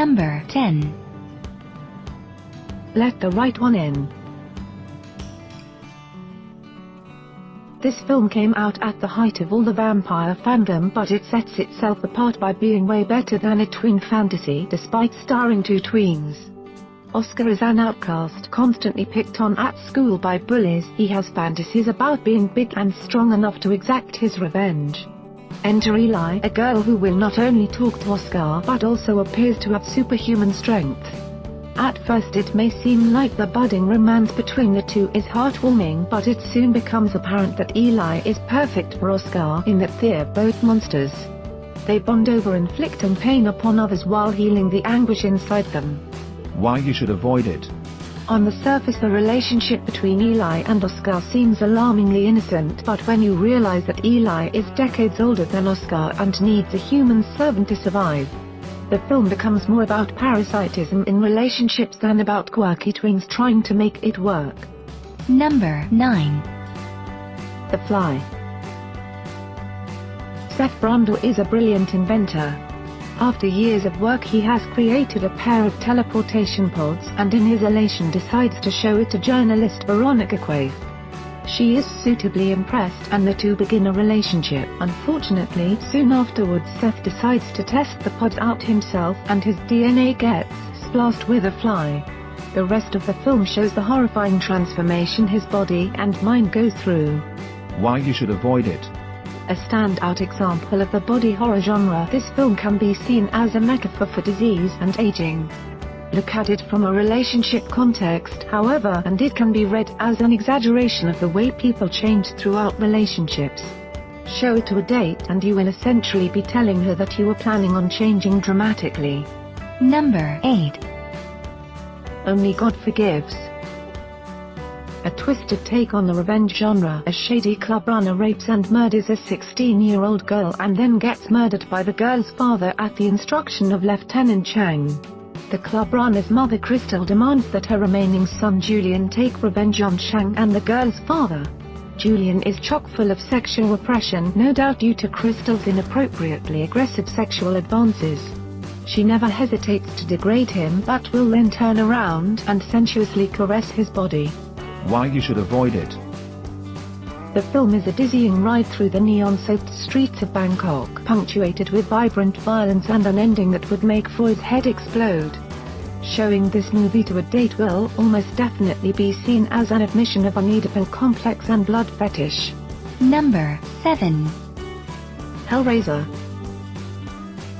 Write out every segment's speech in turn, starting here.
Number 10. Let the Right One In. This film came out at the height of all the vampire fandom, but it sets itself apart by being way better than a tween fantasy despite starring two tweens. Oscar is an outcast constantly picked on at school by bullies. He has fantasies about being big and strong enough to exact his revenge. Enter Eli, a girl who will not only talk to Oscar but also appears to have superhuman strength. At first it may seem like the budding romance between the two is heartwarming, but it soon becomes apparent that Eli is perfect for Oscar in that they're both monsters. They bond over inflicting pain upon others while healing the anguish inside them. Why you should avoid it. On the surface the relationship between Eli and Oscar seems alarmingly innocent, but when you realize that Eli is decades older than Oscar and needs a human servant to survive, the film becomes more about parasitism in relationships than about quirky tweens trying to make it work. Number 9. The Fly. Seth Brundle is a brilliant inventor. After years of work he has created a pair of teleportation pods and in his elation decides to show it to journalist Veronica Quaife. She is suitably impressed and the two begin a relationship. Unfortunately, soon afterwards Seth decides to test the pods out himself and his DNA gets splashed with a fly. The rest of the film shows the horrifying transformation his body and mind go through. Why you should avoid it. A standout example of the body horror genre, this film can be seen as a metaphor for disease and aging. Look at it from a relationship context, however, and it can be read as an exaggeration of the way people change throughout relationships. Show it to a date and you will essentially be telling her that you are planning on changing dramatically. Number 8. Only God Forgives. A twisted take on the revenge genre. A shady club runner rapes and murders a 16-year-old girl and then gets murdered by the girl's father at the instruction of Lieutenant Chang. The club runner's mother Crystal demands that her remaining son Julian take revenge on Chang and the girl's father. Julian is chock full of sexual repression, no doubt due to Crystal's inappropriately aggressive sexual advances. She never hesitates to degrade him but will then turn around and sensuously caress his body. Why you should avoid it. The film is a dizzying ride through the neon-soaked streets of Bangkok, punctuated with vibrant violence and an ending that would make Freud's head explode. Showing this movie to a date will almost definitely be seen as an admission of an Oedipal complex and blood fetish. Number 7. Hellraiser.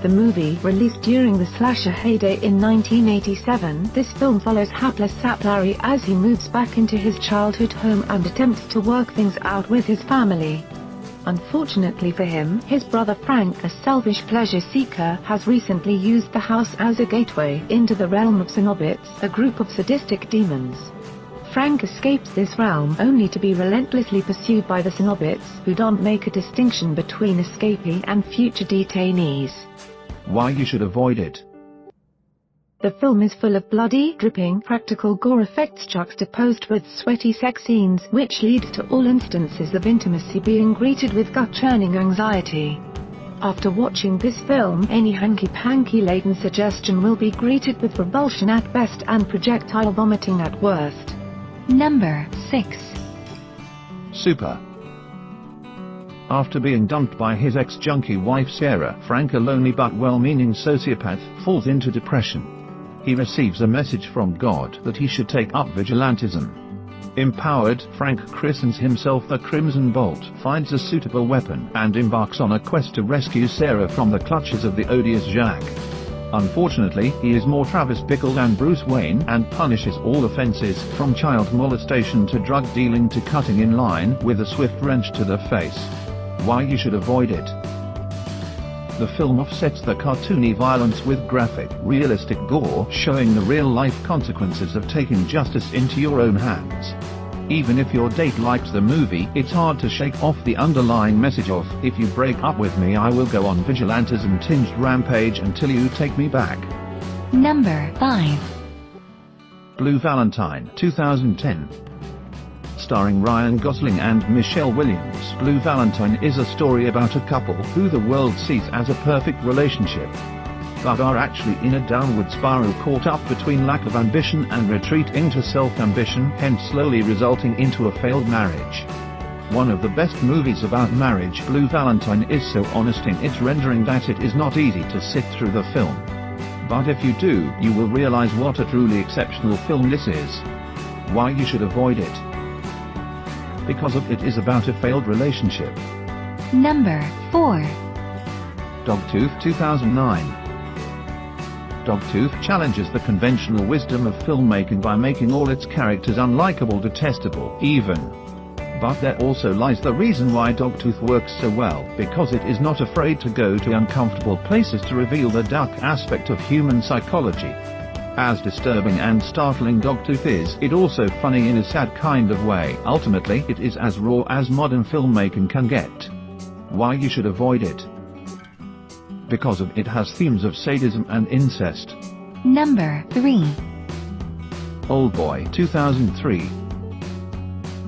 The movie, released during the slasher heyday in 1987, this film follows hapless Sap Larry as he moves back into his childhood home and attempts to work things out with his family. Unfortunately for him, his brother Frank, a selfish pleasure seeker, has recently used the house as a gateway into the realm of Cenobites, a group of sadistic demons. Frank escapes this realm only to be relentlessly pursued by the Cenobites, who don't make a distinction between escapee and future detainees. Why you should avoid it. The film is full of bloody, dripping, practical gore effects juxtaposed with sweaty sex scenes, which lead to all instances of intimacy being greeted with gut-churning anxiety. After watching this film, any hanky-panky laden suggestion will be greeted with revulsion at best and projectile vomiting at worst. Number 6. Super. After being dumped by his ex-junkie wife Sarah, Frank, a lonely but well-meaning sociopath, falls into depression. He receives a message from God that he should take up vigilantism. Empowered, Frank christens himself the Crimson Bolt, finds a suitable weapon, and embarks on a quest to rescue Sarah from the clutches of the odious Jack. Unfortunately, he is more Travis Bickle than Bruce Wayne and punishes all offenses, from child molestation to drug dealing to cutting in line, with a swift wrench to the face. Why you should avoid it. The film offsets the cartoony violence with graphic, realistic gore, showing the real-life consequences of taking justice into your own hands. Even if your date likes the movie, it's hard to shake off the underlying message of, if you break up with me I will go on vigilantism-tinged rampage until you take me back. Number 5. Blue Valentine, 2010. Starring Ryan Gosling and Michelle Williams, Blue Valentine is a story about a couple who the world sees as a perfect relationship. but are actually in a downward spiral caught up between lack of ambition and retreat into self-ambition, hence slowly resulting into a failed marriage. One of the best movies about marriage, Blue Valentine, is so honest in its rendering that it is not easy to sit through the film. But if you do, you will realize what a truly exceptional film this is. Why you should avoid it. Because it is about a failed relationship. Number 4. Dogtooth 2009. Dogtooth challenges the conventional wisdom of filmmaking by making all its characters unlikable, detestable, even. But there also lies the reason why Dogtooth works so well, because it is not afraid to go to uncomfortable places to reveal the dark aspect of human psychology. As disturbing and startling Dogtooth is, it also funny in a sad kind of way. Ultimately, it is as raw as modern filmmaking can get. Why you should avoid it. Because it has themes of sadism and incest. Number 3. Oldboy 2003.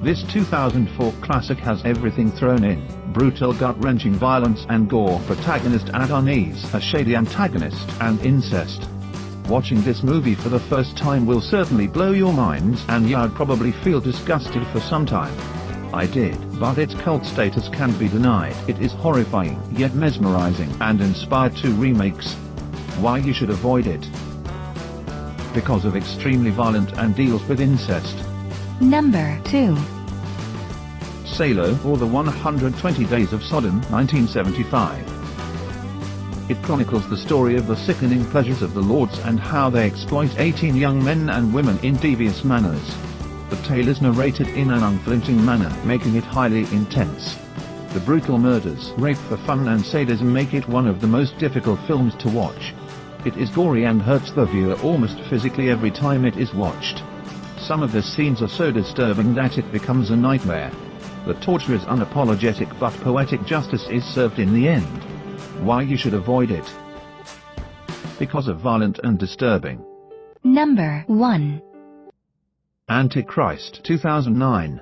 This 2004 classic has everything thrown in: brutal gut-wrenching violence and gore, protagonist at her knees, a shady antagonist, and incest. Watching this movie for the first time will certainly blow your minds, and you'd probably feel disgusted for some time. I did, but its cult status can't be denied. It is horrifying, yet mesmerizing, and inspired 2 remakes. Why you should avoid it. Because of extremely violent and deals with incest. Number 2. Salo, or the 120 Days of Sodom, 1975. It chronicles the story of the sickening pleasures of the lords and how they exploit 18 young men and women in devious manners. The tale is narrated in an unflinching manner, making it highly intense. The brutal murders, rape for fun and sadism make it one of the most difficult films to watch. It is gory and hurts the viewer almost physically every time it is watched. Some of the scenes are so disturbing that it becomes a nightmare. The torture is unapologetic, but poetic justice is served in the end. Why you should avoid it. Because of violent and disturbing. Number 1. Antichrist 2009.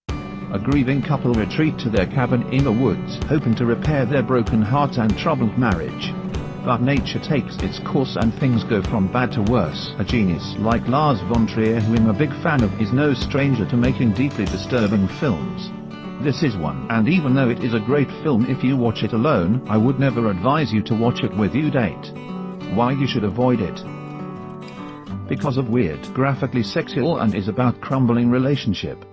A grieving couple retreat to their cabin in the woods, hoping to repair their broken heart and troubled marriage. But nature takes its course and things go from bad to worse. A genius like Lars von Trier, who I'm a big fan of, is no stranger to making deeply disturbing films. This is one, and even though it is a great film if you watch it alone, I would never advise you to watch it with your date. Why you should avoid it. Because of weird, graphically sexual, and is about crumbling relationship.